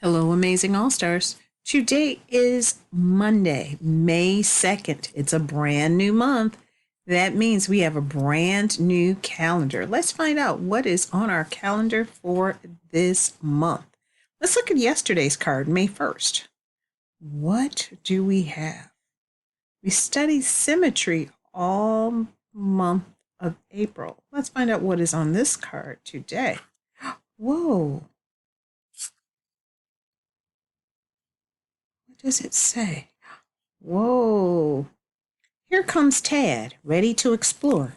Hello, Amazing All Stars. Today is Monday, May 2nd. It's a brand new month. That means we have a brand new calendar. Let's find out what is on our calendar for this month. Let's look at yesterday's card, May 1st. What do we have? We studied symmetry all month of April. Let's find out what is on this card today. Whoa. What does it say? Whoa. Here comes Tad, ready to explore.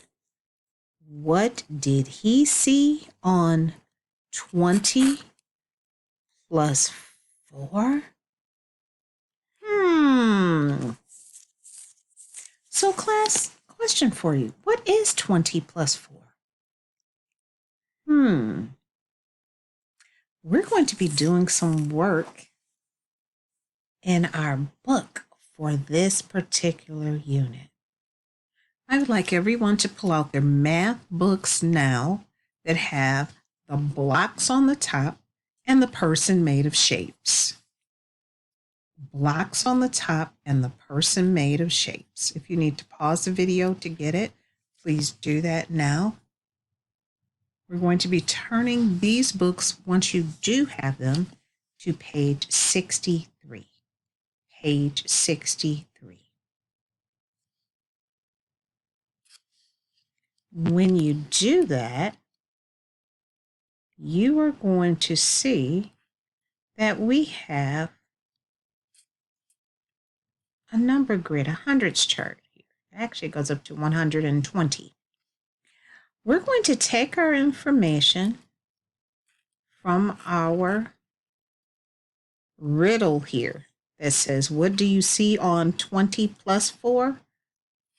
What did he see on 20 plus 4? So class, question for you. What is 20 plus 4? We're going to be doing some work in our book for this particular unit. I would like everyone to pull out their math books now that have the blocks on the top and the person made of shapes. Blocks on the top and the person made of shapes. If you need to pause the video to get it, please do that now. We're going to be turning these books, once you do have them, to page 63. Page 63. When you do that, you are going to see that we have a number grid, a hundreds chart here. Actually, it goes up to 120. We're going to take our information from our riddle here that says, what do you see on 20 plus 4?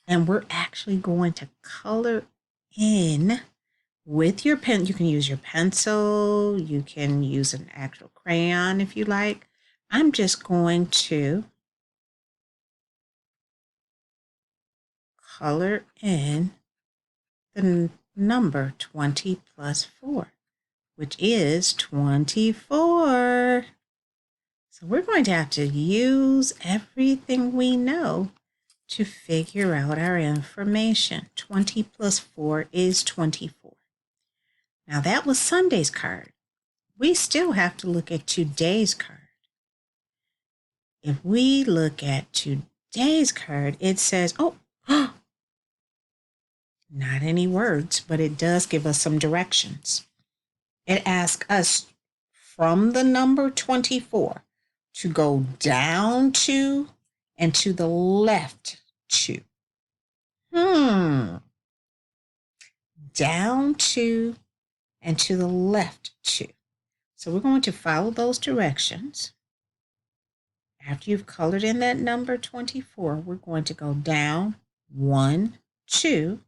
And we're actually going to color in with your pen. You can use your pencil. You can use an actual crayon if you like. I'm just going to color in the number 20 plus 4, which is 24. So we're going to have to use everything we know to figure out our information. 20 plus 4 is 24. Now that was Sunday's card. We still have to look at today's card. If we look at today's card, it says, not any words, but it does give us some directions. It asks us from the number 24 to go down to and to the left to. Down to and to the left to. So we're going to follow those directions. After you've colored in that number 24, we're going to go down 1, 2,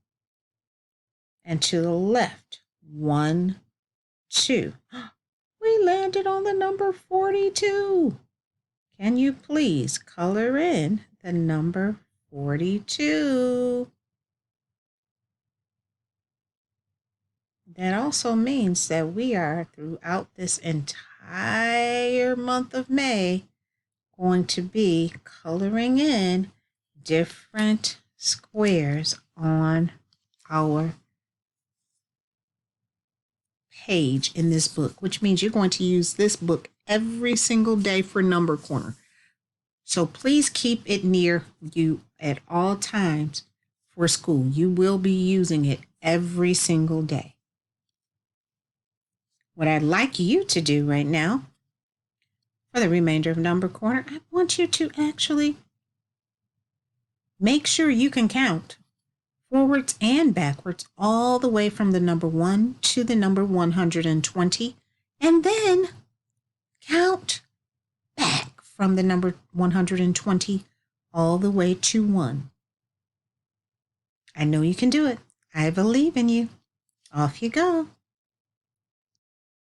and to the left 1, 2. We landed on the number 42. Can you please color in the number 42? That also means that we are, throughout this entire month of May, going to be coloring in different squares on our page in this book, which means you're going to use this book every single day for Number Corner. So please keep it near you at all times for school. You will be using it every single day. What I'd like you to do right now for the remainder of Number Corner, I want you to actually make sure you can count forwards and backwards all the way from the number 1 to the number 120, and then count back from the number 120 all the way to 1. I know you can do it. I believe in you. Off you go.